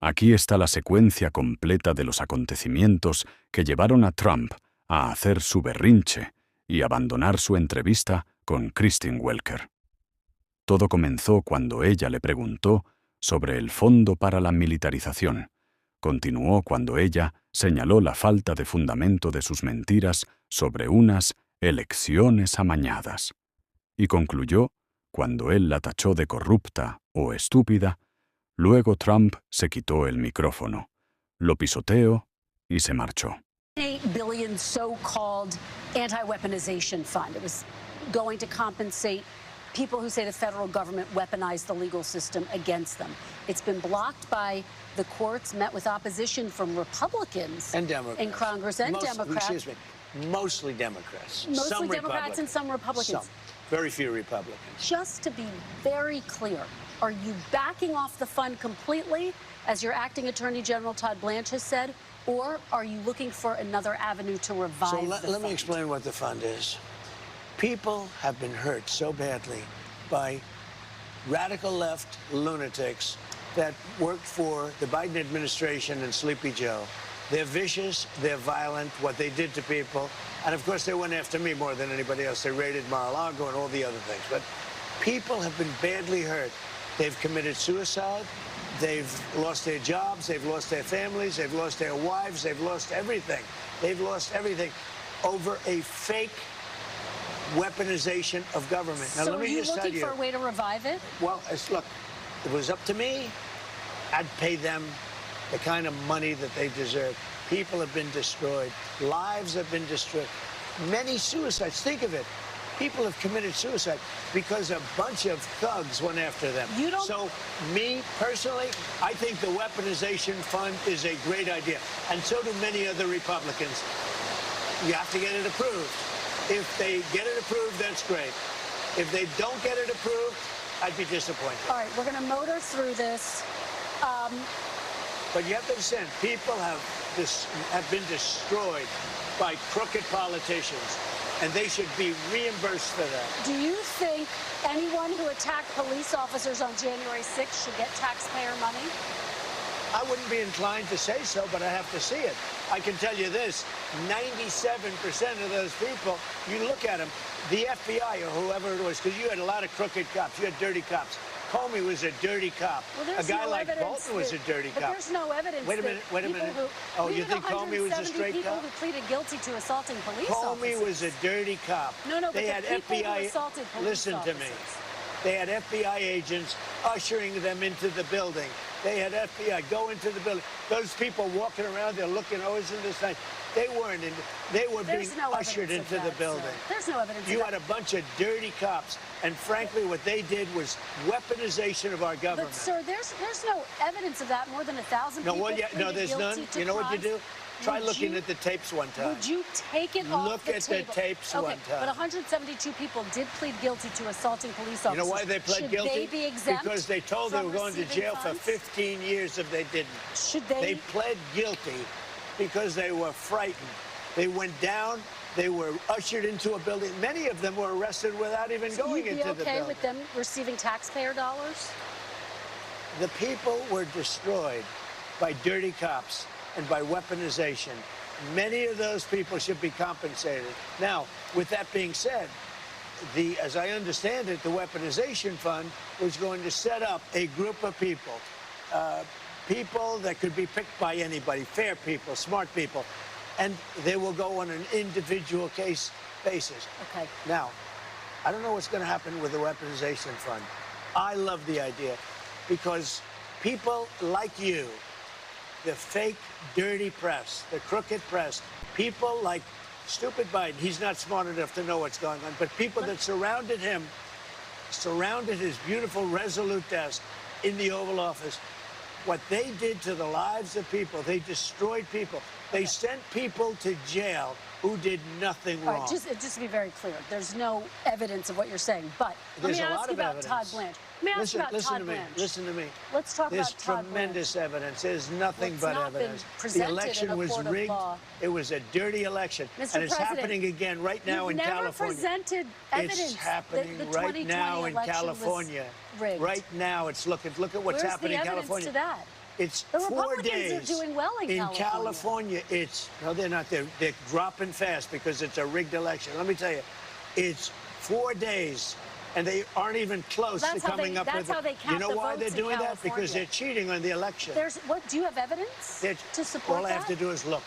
Aquí está la secuencia completa de los acontecimientos que llevaron a Trump a hacer su berrinche y abandonar su entrevista con Kristen Welker. Todo comenzó cuando ella le preguntó sobre el fondo para la militarización. Continuó cuando ella señaló la falta de fundamento de sus mentiras sobre unas elecciones amañadas. Y concluyó cuando él la tachó de corrupta o estúpida. Luego Trump se quitó el micrófono, lo pisoteó y se marchó. $8 billion so-called anti-weaponization fund. It was going to compensate people who say the federal government weaponized the legal system against them. It's been blocked by the courts, met with opposition from Republicans and Democrats in Congress and Democrats. Excuse me, mostly Democrats. Mostly some Democrats and some Republicans. Some. Very few Republicans. Just to be very clear, are you backing off the fund completely, as your acting Attorney General Todd Blanche has said, or are you looking for another avenue to revive the fund? Let me explain what the fund is. People have been hurt so badly by radical left lunatics that worked for the Biden administration and Sleepy Joe. They're vicious, they're violent, what they did to people. And of course, they went after me more than anybody else. They raided Mar-a-Lago and all the other things. But people have been badly hurt. They've committed suicide. They've lost their jobs. They've lost their families. They've lost their wives. They've lost everything. They've lost everything over a fake weaponization of government. Now, so let me just tell you. Are you looking for a way to revive it? Well, look, if it was up to me, I'd pay them the kind of money that they deserve. People have been destroyed. Lives have been destroyed. Many suicides. Think of it. People have committed suicide because a bunch of thugs went after them. So, me, personally, I think the weaponization fund is a great idea. And so do many other Republicans. You have to get it approved. If they get it approved, that's great. If they don't get it approved, I'd be disappointed. All right, we're going to motor through this. But you have to understand, people have been destroyed by crooked politicians, and they should be reimbursed for that. Do you think anyone who attacked police officers on January 6th should get taxpayer money? I wouldn't be inclined to say so, but I have to see it. I can tell you this, 97% of those people, you look at them, the FBI or whoever it was, because you had a lot of crooked cops, you had dirty cops. Comey was a dirty cop. Well, a guy like Bolton was a dirty cop. But there's no evidence. Wait a minute. Oh, you think Comey was a straight people cop? Who pleaded guilty to assaulting police Comey officers. was a dirty cop. No, they had FBI. Assaulted police Listen officers. to me. They had FBI agents ushering them into the building. They had FBI go into the building. Those people walking around there looking, oh, isn't this nice? They weren't in. They were being ushered into the building. There's no evidence. You had a bunch of dirty cops, and frankly, what they did was weaponization of our government. But sir, there's no evidence of that. More than 1,000 people. No, there's none. You know what you do? Try looking at the tapes one time. Would you take it off Look at the tapes one time. But 172 people did plead guilty to assaulting police officers. You know why they pled guilty? Should they be exempt? Because they told they were going to jail for 15 years if they didn't. Should they? They pled guilty because they were frightened. They went down. They were ushered into a building. Many of them were arrested without even going into the building. Would you be okay with them receiving taxpayer dollars? The people were destroyed by dirty cops and by weaponization. Many of those people should be compensated. Now, with that being said, as I understand it, the weaponization fund was going to set up a group of people, people that could be picked by anybody, fair people, smart people, and they will go on an individual case basis. Okay. Now, I don't know what's going to happen with the weaponization fund. I love the idea because people like you, the fake, dirty press, the crooked press, people like stupid Biden, he's not smart enough to know what's going on, but people that surrounded him, surrounded his beautiful, resolute desk in the Oval Office, what they did to the lives of people, they destroyed people. They sent people to jail who did nothing wrong. All right, just to be very clear, there's no evidence of what you're saying, but let me ask you about Todd Blanche. Let me ask you about Todd Blanche. Listen to me. Let's talk about Todd Blanche. There's tremendous evidence. There's nothing but evidence. The election was rigged. It was a dirty election. Mr. And it's happening again right now in California. You've never presented evidence. It's happening the right now in California. Rigged. Right now, it's look at what's happening in California. Where's the evidence to that? It's The 4 Republicans days. are doing well in California, no, they're not. They're dropping fast because it's a rigged election. Let me tell you, it's 4 days, and they aren't even close to coming up with it. That's how they count You know the why votes they're doing in that? Because they're cheating on the election. Do you have evidence to support All I have to do is look.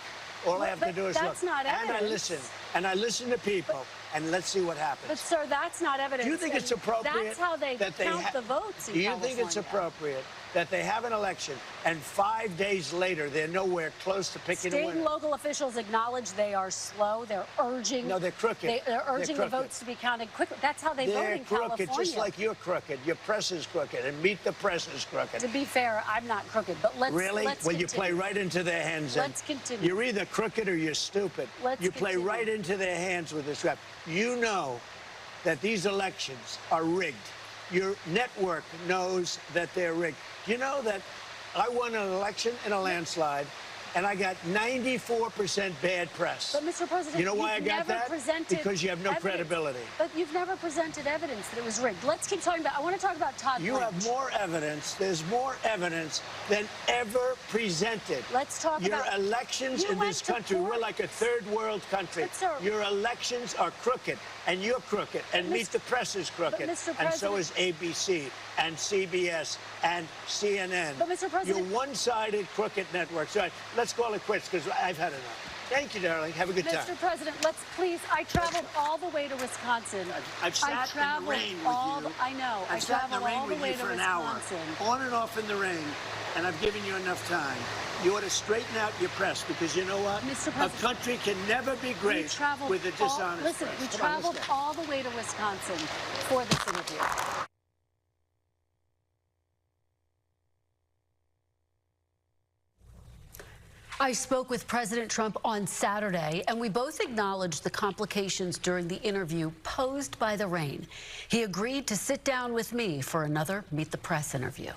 All I have to do is look. That's not evidence. And I listen to people, and let's see what happens. But, sir, that's not evidence. Do you think it's appropriate? That's how they count the votes in California. Do you think it's appropriate that they have an election and 5 days later they're nowhere close to picking a winner? State and local officials acknowledge they are slow. They're urging. No, they're crooked. They're urging the votes to be counted quickly. That's how they vote in California. They're crooked, just like you're crooked. Your press is crooked, and Meet the Press is crooked. To be fair, I'm not crooked, but let's Really? Let's well, continue. You play right into their hands. Let's continue. You're either crooked or you're stupid. You play right into their hands with this rap. You know that these elections are rigged. Your network knows that they're rigged. You know that I won an election in a landslide, and I got 94% bad press. But, Mr. President, you know why I got that? Because you have no credibility. But you've never presented evidence that it was rigged. Let's keep talking about. I want to talk about Todd You Blanche. have more evidence. There's more evidence than ever presented. Let's talk about your elections in this country. We're like a third world country. But, sir, your elections are crooked, and you're crooked, and Meet the Press is crooked, and so is ABC and CBS and CNN. But, Mr. President, you're one-sided, crooked networks. All right, let's call it quits because I've had enough. Thank you, darling. Have a good time. Mr. President, let's please. I traveled all the way to Wisconsin. I've sat in the rain with you. I know. I've sat in the rain with you for an hour, on and off in the rain, and I've given you enough time. You ought to straighten out your press because you know what? Mr. President, a country can never be great with a dishonest press. Listen, we traveled all the way to Wisconsin for this interview. I spoke with President Trump on Saturday, and we both acknowledged the complications during the interview posed by the rain. He agreed to sit down with me for another Meet the Press interview.